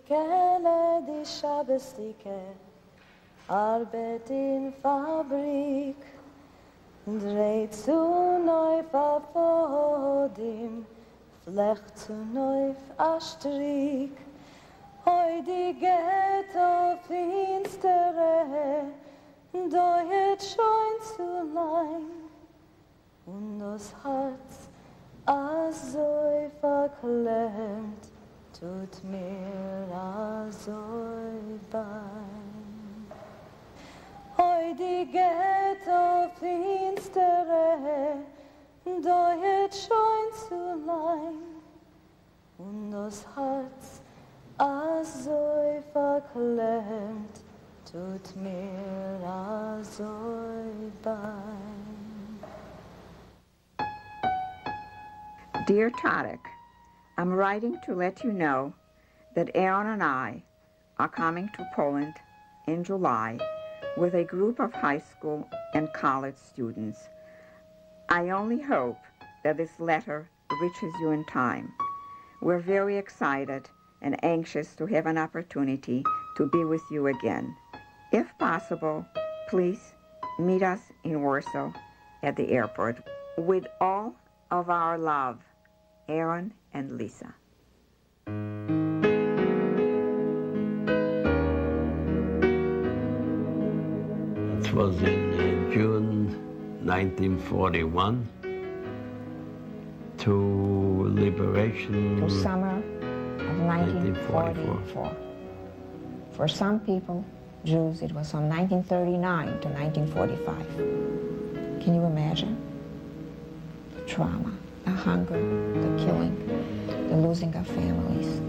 kenne die Schabbesdicke, Arbeit in Fabrik, dreht zu neu verfodim, flecht zu neu a Strick. Hoi die Ghetto finstere, doet schon zu lein, und das Herz azoi verklemmt, tut mir azoi bein. Hoi die Ghetto finstere, doet schon zu lein, und das Herz azoi verklemmt, tut mir azoi bein. Dear Tadek, I'm writing to let you know that Aron and I are coming to Poland in July with a group of high school and college students. I only hope that this letter reaches you in time. We're very excited and anxious to have an opportunity to be with you again. If possible, please meet us in Warsaw at the airport. With all of our love, Aron and Lisa. It was in June 1941 to liberation. To summer of 1944. For some people, Jews, it was from 1939 to 1945. Can you imagine? The trauma, the hunger, the killing, the losing of families.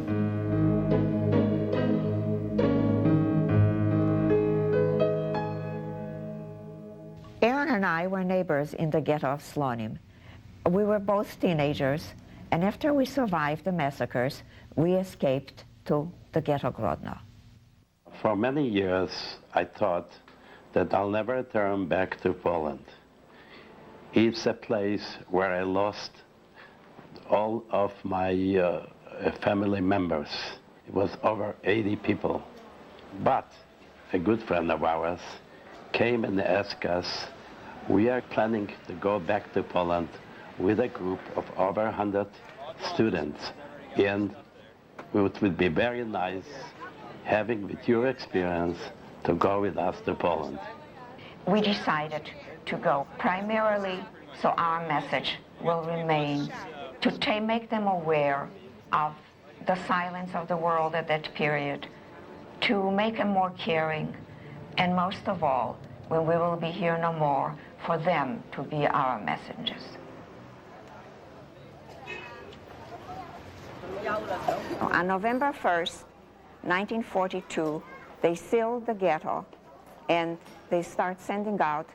Aron and I were neighbors in the ghetto of Slonim. We were both teenagers, and after we survived the massacres, we escaped to the ghetto Grodno. For many years, I thought that I'll never return back to Poland. It's a place where I lost all of my family members. It was over 80 people. But a good friend of ours came and asked us, we are planning to go back to Poland with a group of over 100 students, and it would be very nice having with your experience to go with us to Poland. We decided to go primarily so our message will remain to make them aware of the silence of the world at that period, to make them more caring, and most of all, when we will be here no more, for them to be our messengers. On November 1st, 1942, they sealed the ghetto and they start sending out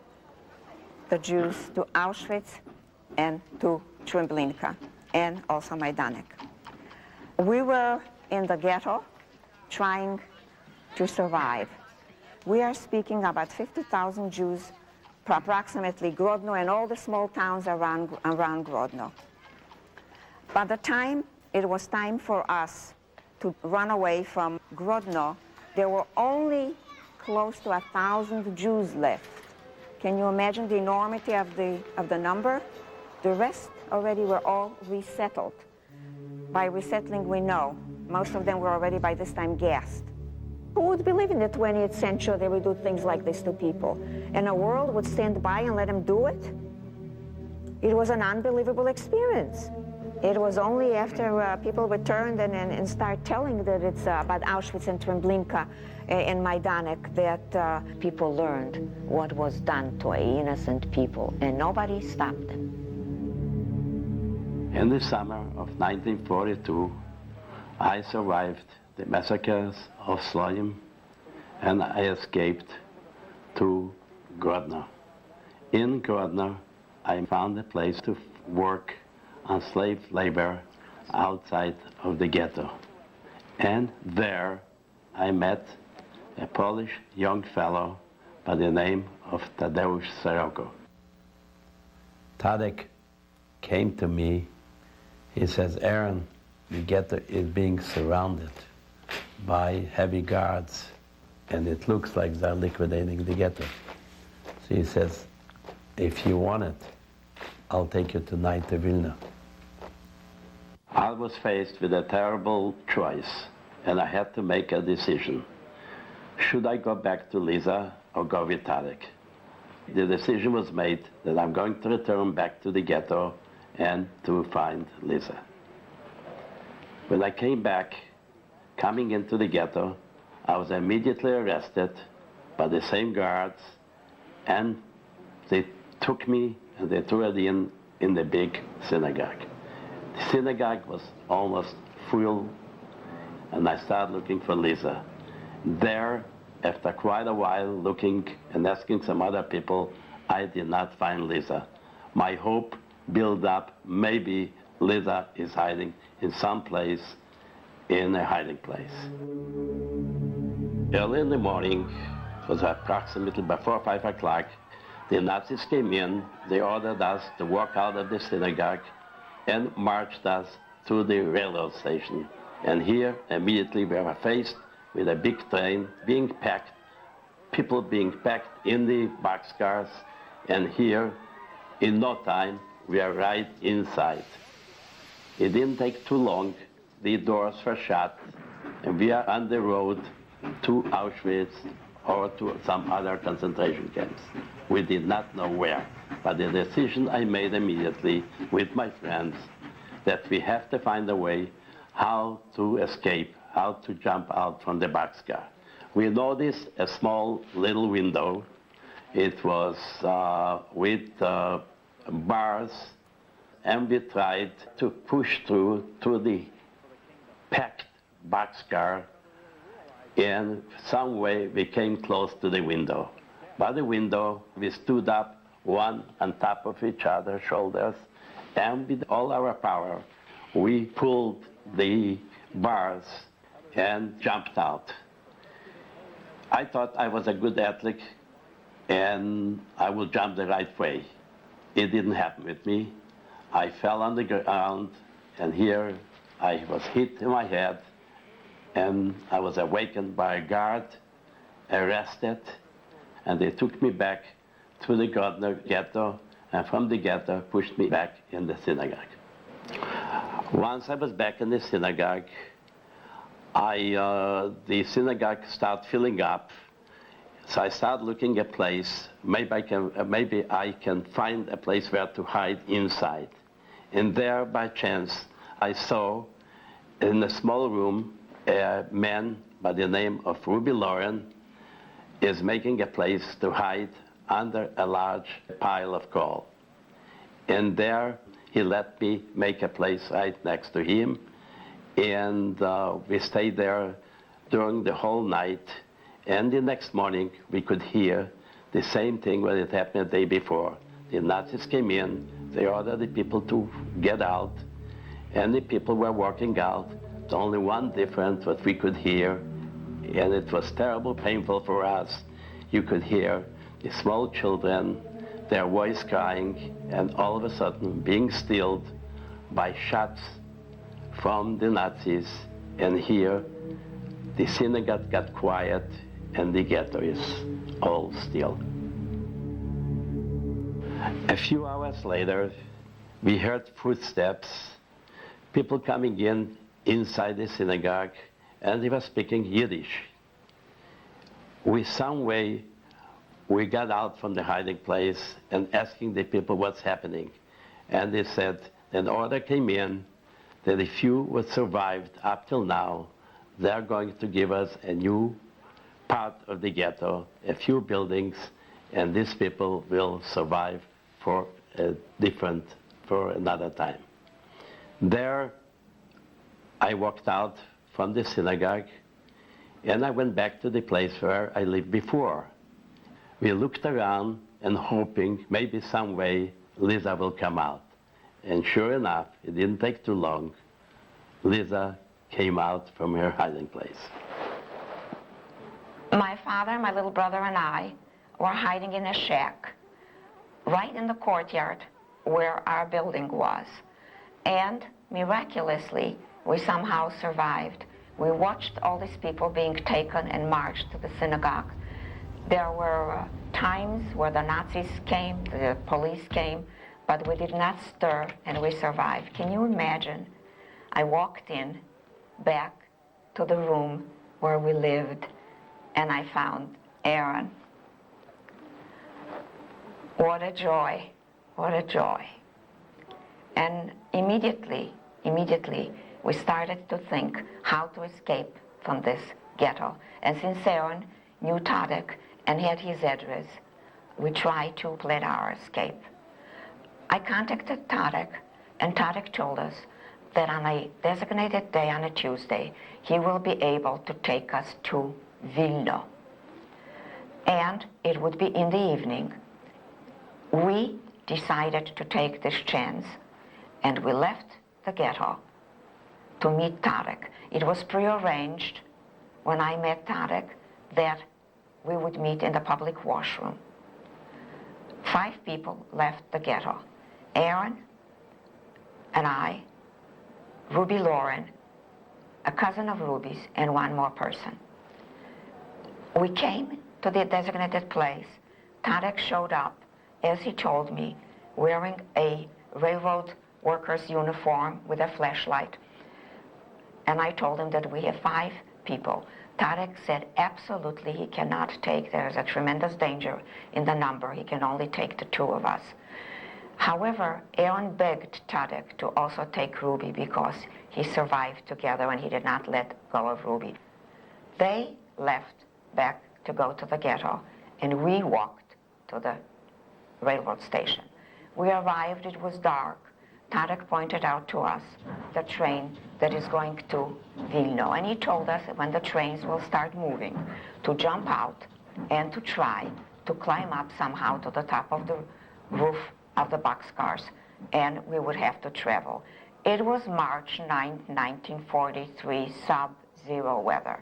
the Jews to Auschwitz and to Treblinka and also Majdanek. We were in the ghetto trying to survive. We are speaking about 50,000 Jews, approximately Grodno and all the small towns around Grodno. By the time it was time for us to run away from Grodno, there were only close to 1,000 Jews left. Can you imagine the enormity of the number? The rest already were all resettled. By resettling, we know most of them were already by this time gassed. Who would believe in the 20th century they would do things like this to people? And the world would stand by and let them do it? It was an unbelievable experience. It was only after people returned and start telling that it's about Auschwitz and Treblinka and Majdanek that people learned what was done to innocent people, and nobody stopped them. In the summer of 1942, I survived the massacres of Slonim, and I escaped to Grodno. In Grodno, I found a place to work on slave labor outside of the ghetto. And there I met a Polish young fellow by the name of Tadeusz Sirocco. Tadek came to me. He says, Aron, the ghetto is being surrounded. by heavy guards, and it looks like they're liquidating the ghetto. So he says, if you want it, I'll take you tonight to Vilna. I was faced with a terrible choice, and I had to make a decision. Should I go back to Lisa or go with Tarek? The decision was made that I'm going to return back to the ghetto and to find Lisa. When I came back, coming into the ghetto, I was immediately arrested by the same guards, and they took me and they threw it in the big synagogue. The synagogue was almost full, and I started looking for Lisa. There, after quite a while looking and asking some other people, I did not find Lisa. My hope built up, maybe Lisa is hiding in some place, in a hiding place. Early in the morning, it was approximately before 5 o'clock, the Nazis came in, they ordered us to walk out of the synagogue and marched us to the railroad station. And here, immediately, we were faced with a big train being packed, people being packed in the boxcars, and here, in no time, we are right inside. It didn't take too long, the doors were shut, and we are on the road to Auschwitz or to some other concentration camps. We did not know where, but the decision I made immediately with my friends that we have to find a way how to escape, how to jump out from the boxcar. We noticed a small little window. It was with bars, and we tried to push through to the packed boxcar. In some way, we came close to the window. By the window, we stood up, one on top of each other's shoulders, and with all our power, we pulled the bars and jumped out. I thought I was a good athlete, and I would jump the right way. It didn't happen with me. I fell on the ground, and here I was hit in my head, and I was awakened by a guard, arrested, and they took me back to the ghetto, and from the ghetto pushed me back in the synagogue. Once I was back in the synagogue, the synagogue started filling up, so I started looking at a place. Maybe I can find a place where to hide inside. And there, by chance, I saw in a small room a man by the name of Ruby Lauren is making a place to hide under a large pile of coal. And there he let me make a place right next to him, and we stayed there during the whole night. And the next morning we could hear the same thing when it happened the day before. The Nazis came in, they ordered the people to get out, and the people were walking out. The only one difference what we could hear, and it was terrible, painful for us. You could hear the small children, their voice crying, and all of a sudden being stilled by shots from the Nazis. And here, the synagogue got quiet, and the ghetto is all still. A few hours later, we heard footsteps, people coming in inside the synagogue, and they were speaking Yiddish. Some way, we got out from the hiding place and asking the people what's happening. And they said an order came in that if you were survived up till now, they're going to give us a new part of the ghetto, a few buildings, and these people will survive for another time. There, I walked out from the synagogue, and I went back to the place where I lived before. We looked around and hoping maybe some way Lisa will come out. And sure enough, it didn't take too long. Lisa came out from her hiding place. My father, my little brother, and I were hiding in a shack right in the courtyard where our building was. And miraculously, we somehow survived. We watched all these people being taken and marched to the synagogue. There were times where the Nazis came, the police came, but we did not stir and we survived. Can you imagine? I walked in back to the room where we lived and I found Aron. What a joy, what a joy. And immediately, we started to think how to escape from this ghetto. And since Aron knew Tadek and had his address, we tried to plan our escape. I contacted Tadek, and Tadek told us that on a designated day, on a Tuesday, he will be able to take us to Vilno. And it would be in the evening. We decided to take this chance, and we left the ghetto to meet Tadek. It was prearranged when I met Tadek that we would meet in the public washroom. 5 people left the ghetto. Aron and I, Ruby Lauren, a cousin of Ruby's, and 1 more person. We came to the designated place. Tadek showed up, as he told me, wearing a railroad worker's uniform with a flashlight. And I told him that we have 5 people. Tadek said absolutely he cannot take. There is a tremendous danger in the number. He can only take the 2 of us. However, Aron begged Tadek to also take Ruby because he survived together and he did not let go of Ruby. They left back to go to the ghetto, and we walked to the railroad station. We arrived, it was dark. Tadek pointed out to us the train that is going to Vilno, and he told us when the trains will start moving to jump out and to try to climb up somehow to the top of the roof of the boxcars, and we would have to travel. It was March 9, 1943, sub-zero weather.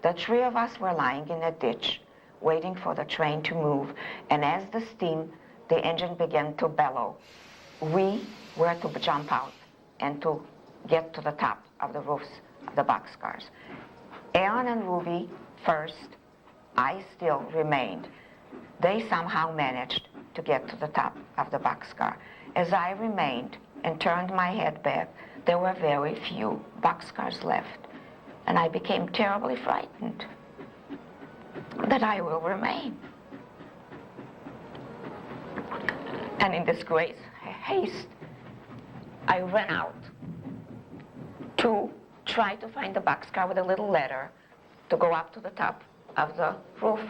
The 3 of us were lying in a ditch, waiting for the train to move, and as the engine began to bellow, we were to jump out and to get to the top of the roofs of the boxcars. Aron and Ruby first, I still remained. They somehow managed to get to the top of the boxcar. As I remained and turned my head back, there were very few boxcars left, and I became terribly frightened that I will remain. And in this great haste, I ran out to try to find the boxcar with a little ladder to go up to the top of the roof,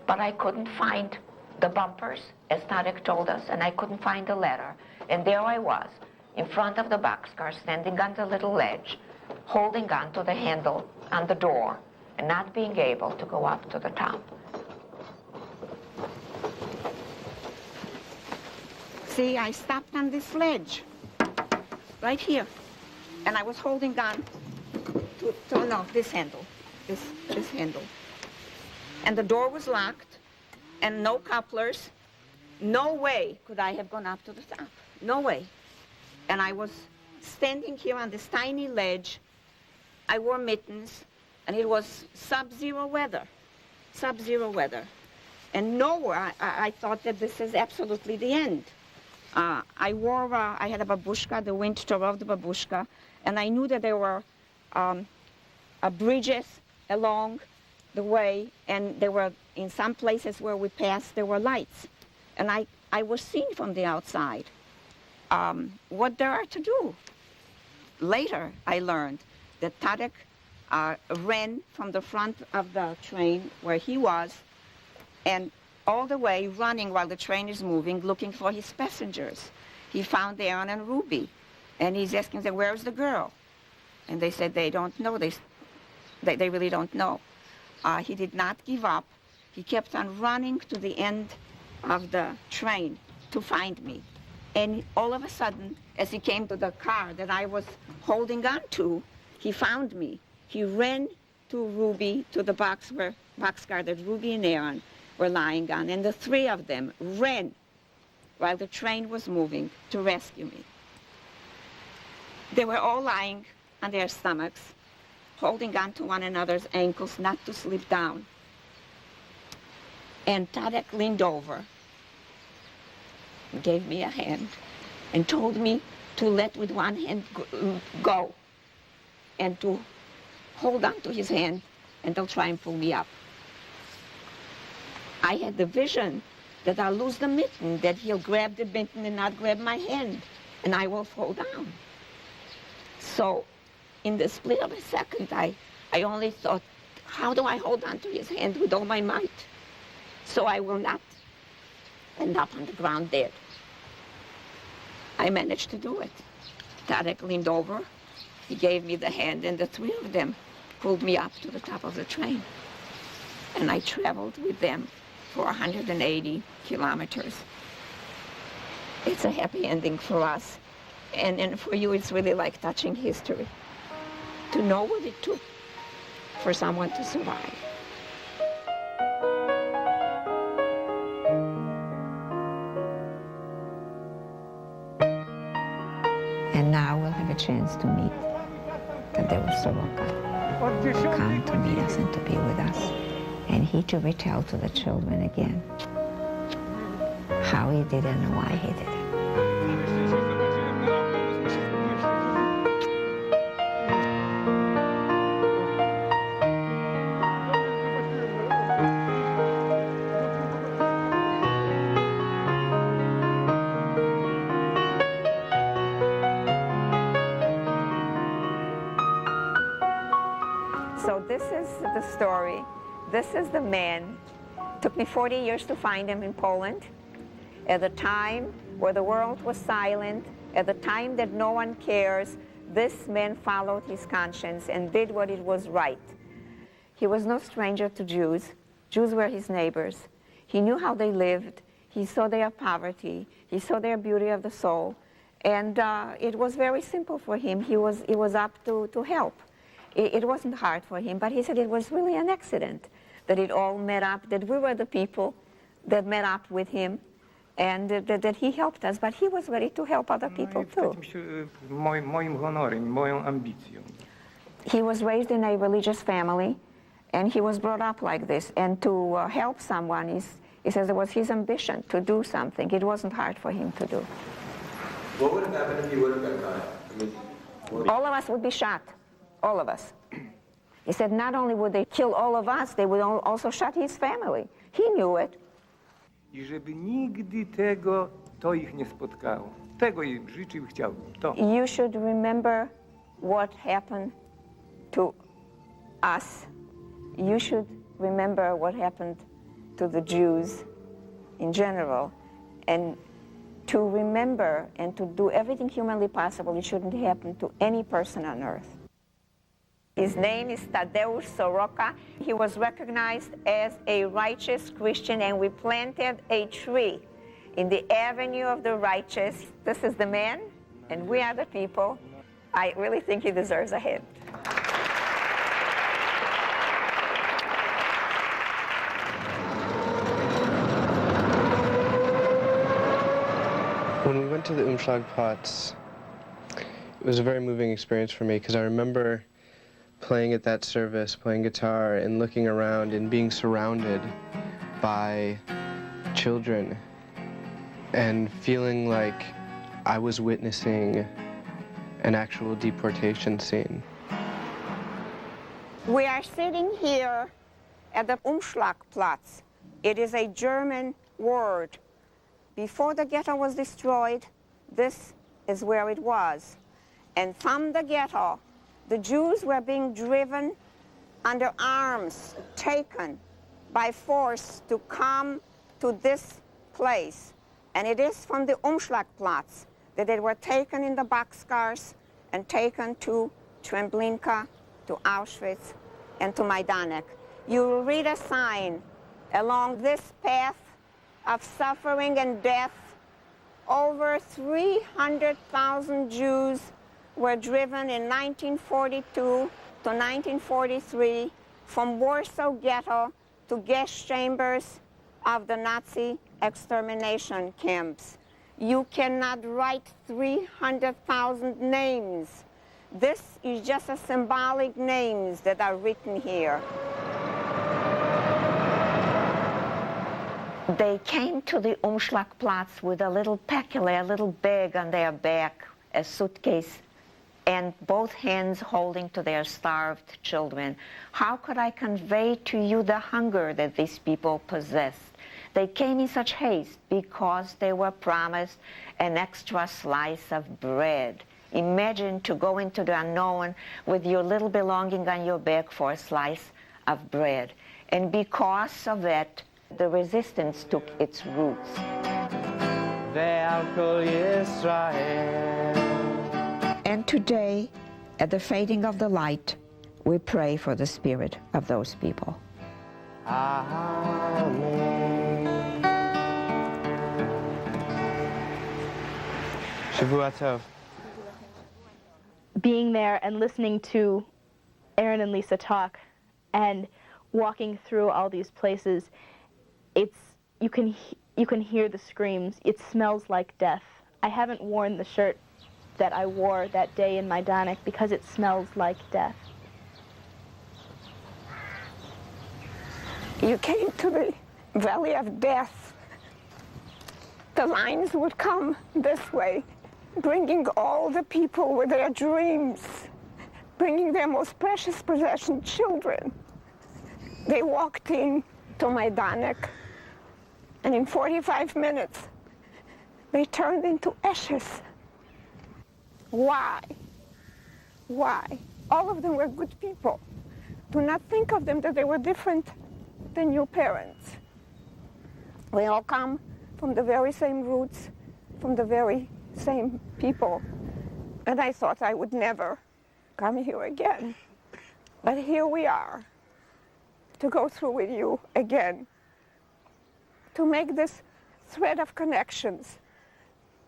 but I couldn't find the bumpers, as Tadek told us, and I couldn't find the ladder. And there I was, in front of the boxcar, standing on the little ledge, holding on to the handle on the door, and not being able to go up to the top. See, I stopped on this ledge, right here, and I was holding on to this handle, this handle. And the door was locked, and no couplers. No way could I have gone up to the top. No way. And I was standing here on this tiny ledge. I wore mittens, and it was sub-zero weather. Sub-zero weather. And nowhere, I thought that this is absolutely the end. I had a babushka, the winter of the babushka, and I knew that there were bridges along the way, and there were, in some places where we passed, there were lights. And I was seen from the outside. What there are to do. Later, I learned that Tadek ran from the front of the train where he was, and all the way running while the train is moving, looking for his passengers. He found Aron and Ruby, and he's asking them, where's the girl? And they said they don't know. They really don't know. He did not give up. He kept on running to the end of the train to find me. And all of a sudden, as he came to the car that I was holding on to, he found me. He ran to Ruby, to the boxcar that Ruby and Aron were lying on, and the 3 of them ran while the train was moving to rescue me. They were all lying on their stomachs, holding on to one another's ankles not to slip down. And Tadek leaned over, gave me a hand, and told me to let with one hand go and to hold on to his hand and they'll try and pull me up. I had the vision that I'll lose the mitten, that he'll grab the mitten and not grab my hand, and I will fall down. So in the split of a second, I only thought, how do I hold on to his hand with all my might so I will not end up on the ground dead? I managed to do it. Tadek leaned over, he gave me the hand, and the three of them pulled me up to the top of the train. And I traveled with them for 180 kilometers. It's a happy ending for us. And for you, it's really like touching history. To know what it took for someone to survive. And now we'll have a chance to meet Tadeusz Soroka, come to meet us and to be with us. And he to retell to the children again how he did it and why he did it. So this is the story. This is the man. It took me 40 years to find him in Poland. At the time where the world was silent, at the time that no one cares, this man followed his conscience and did what it was right. He was no stranger to Jews. Jews were his neighbors. He knew how they lived. He saw their poverty. He saw their beauty of the soul. And it was very simple for him. He was up to help. It wasn't hard for him, but he said it was really an accident that it all met up, that we were the people that met up with him, and that he helped us, but he was ready to help other people too. Moim honorem, moją ambicją. He was raised in a religious family, and he was brought up like this, and to help someone, he says it was his ambition to do something. It wasn't hard for him to do. What would have happened if he would have been caught? All of us would be shot. All of us. He said not only would they kill all of us, they would also shot his family. He knew it. I żeby nigdy to ich nie spotkało. Tego im życzył, chciałbym. To. You should remember what happened to us. You should remember what happened to the Jews in general. And to remember and to do everything humanly possible, it shouldn't happen to any person on earth. His name is Tadeusz Soroka. He was recognized as a righteous Christian, and we planted a tree in the Avenue of the Righteous. This is the man, and we are the people. I really think he deserves a hand. When we went to the Umschlagplatz, it was a very moving experience for me because I remember playing at that service, playing guitar and looking around and being surrounded by children and feeling like I was witnessing an actual deportation scene. We are sitting here at the Umschlagplatz. It is a German word. Before the ghetto was destroyed, this is where it was. And from the ghetto, the Jews were being driven under arms, taken by force to come to this place. And it is from the Umschlagplatz that they were taken in the boxcars and taken to Treblinka, to Auschwitz, and to Majdanek. You will read a sign along this path of suffering and death. Over 300,000 Jews were driven in 1942 to 1943 from Warsaw Ghetto to gas chambers of the Nazi extermination camps. You cannot write 300,000 names This is just a symbolic names that are written here. They came to the Umschlagplatz with a little peculiar, a little bag on their back, a suitcase, and both hands holding to their starved children. How could I convey to you the hunger that these people possessed? They came in such haste because they were promised an extra slice of bread. Imagine to go into the unknown with your little belonging on your back for a slice of bread. And because of that, the resistance took its roots. And today, at the fading of the light, we pray for the spirit of those people. Amen. Shavua Tov. Being there and listening to Aron and Lisa talk and walking through all these places, you can hear the screams. It smells like death. I haven't worn the shirt that I wore that day in Majdanek because it smells like death. You came to the valley of death. The lines would come this way, bringing all the people with their dreams, bringing their most precious possession, children. They walked in to Majdanek, and in 45 minutes, they turned into ashes. Why? Why? All of them were good people. Do not think of them that they were different than your parents. We all come from the very same roots, from the very same people. And I thought I would never come here again. But here we are, to go through with you again, to make this thread of connections,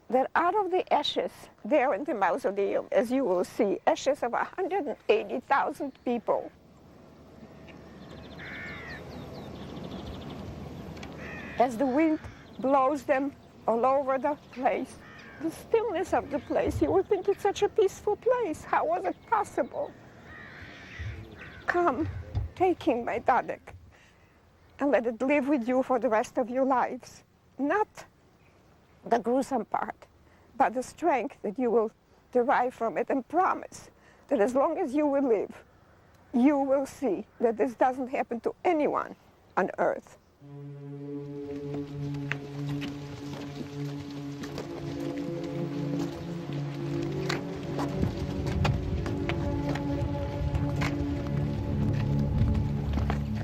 that out of the ashes there in the mausoleum, as you will see, ashes of 180,000 people, as the wind blows them all over the place, the stillness of the place, you would think it's such a peaceful place. How was it possible? Come, taking Majdanek, and let it live with you for the rest of your lives. Not the gruesome part, but the strength that you will derive from it, and promise that as long as you will live, you will see that this doesn't happen to anyone on earth.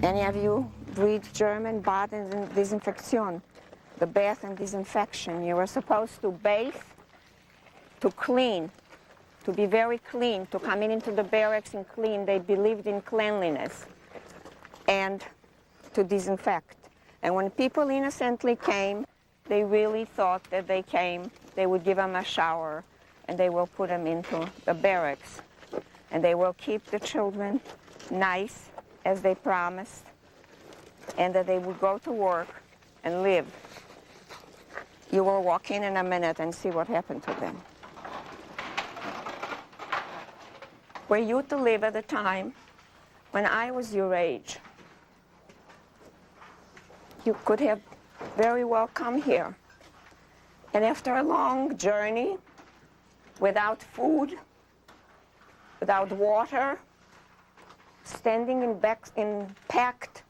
Any of you read German, Bad and Disinfektion, the bath and disinfection? You were supposed to bathe, to clean, to be very clean, to come into the barracks and clean. They believed in cleanliness, and to disinfect. And when people innocently came, they really thought that they came, they would give them a shower, and they will put them into the barracks. And they will keep the children nice, as they promised, and that they would go to work and live. You will walk in a minute and see what happened to them. Were you to live at a time when I was your age, you could have very well come here. And after a long journey, without food, without water, standing in packed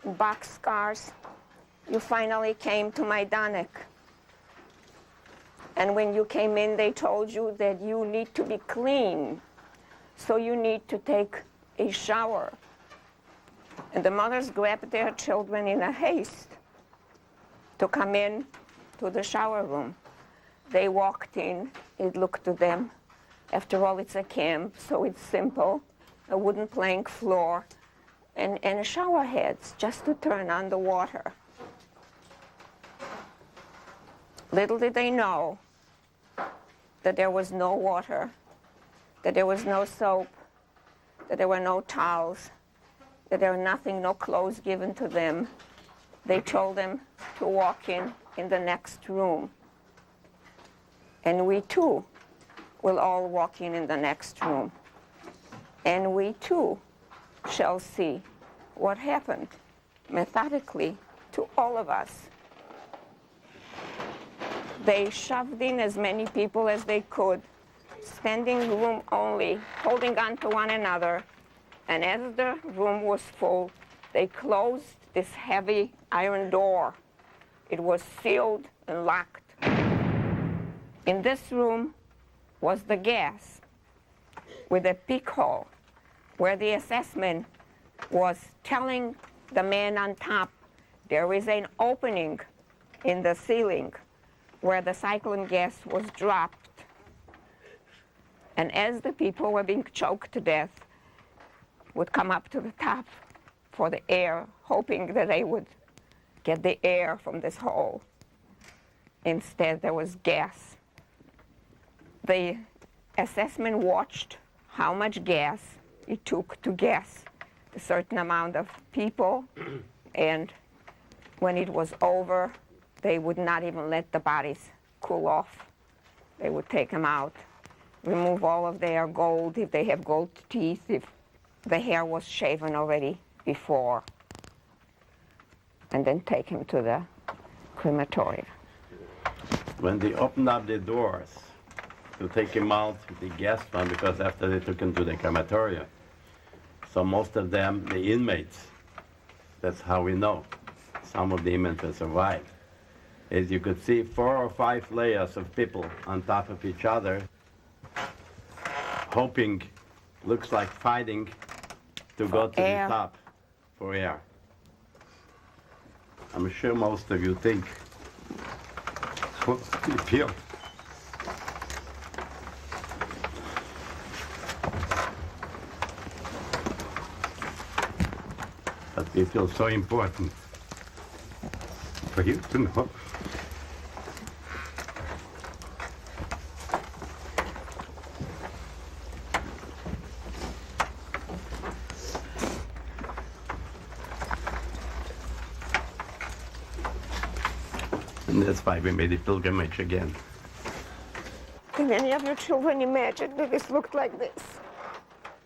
boxcars, you finally came to Majdanek. And when you came in, they told you that you need to be clean, so you need to take a shower. And the mothers grabbed their children in a haste to come in to the shower room. They walked in, it looked to them. After all, it's a camp, so it's simple. A wooden plank floor, and shower heads just to turn on the water. Little did they know that there was no water, that there was no soap, that there were no towels, that there were nothing, no clothes given to them. They told them to walk in the next room. And we too will all walk in the next room. And we too shall see what happened methodically to all of us. They shoved in as many people as they could, standing room only, holding on to one another. And as the room was full, they closed this heavy iron door. It was sealed and locked. In this room was the gas with a peek hole where the assessment was telling the man on top there is an opening in the ceiling where the cyclone gas was dropped. And as the people were being choked to death, would come up to the top for the air, hoping that they would get the air from this hole. Instead, there was gas. The assessment watched how much gas it took to gas a certain amount of people, and when it was over, they would not even let the bodies cool off. They would take them out, remove all of their gold, if they have gold teeth, if the hair was shaven already before, and then take him to the crematorium. When they opened up the doors to take him out, the gas one, because after they took him to the crematorium, so most of them, the inmates, that's how we know, some of the inmates have survived. As you could see, 4 or 5 layers of people on top of each other, hoping, looks like fighting, to go to the top for air. I'm sure most of you think, what do you feel? But we feel so important for you to know. And that's why we made a pilgrimage again. Did any of your children imagine that this looked like this?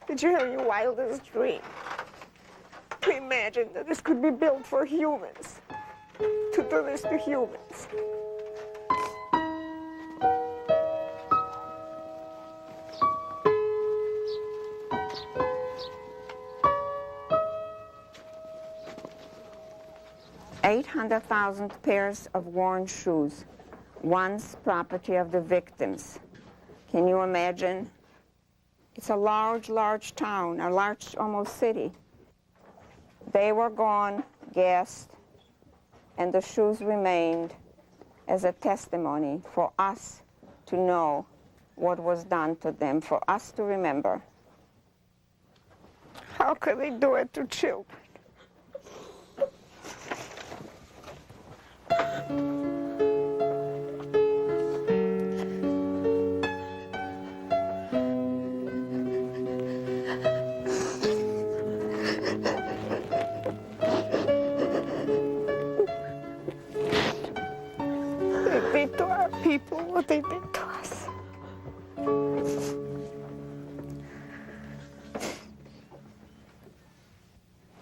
Did you have your wildest dream to imagine that this could be built for humans, to do this to humans? $800,000 pairs of worn shoes, once property of the victims. Can you imagine? It's a large, large town, a large, almost city. They were gone, gassed, and the shoes remained as a testimony for us to know what was done to them, for us to remember. How could they do it to children? They did to our people what they did to us.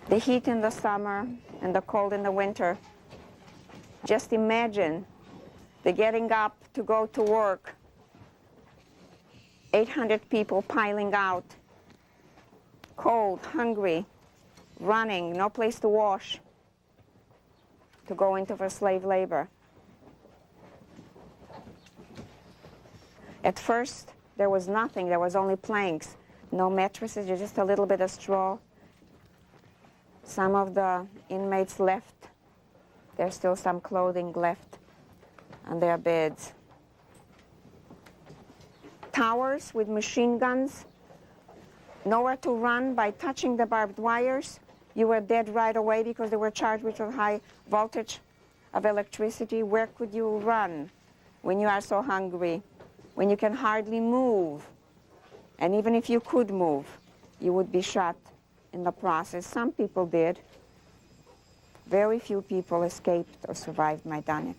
The heat in the summer and the cold in the winter. Just imagine the getting up to go to work, 800 people piling out, cold, hungry, running, no place to wash, to go into for slave labor. At first, there was nothing. There was only planks, no mattresses, just a little bit of straw. Some of the inmates left. There's still some clothing left on their beds. Towers with machine guns, nowhere to run. By touching the barbed wires, you were dead right away because they were charged with a high voltage of electricity. Where could you run when you are so hungry, when you can hardly move? And even if you could move, you would be shot in the process. Some people did. Very few people escaped or survived Majdanek.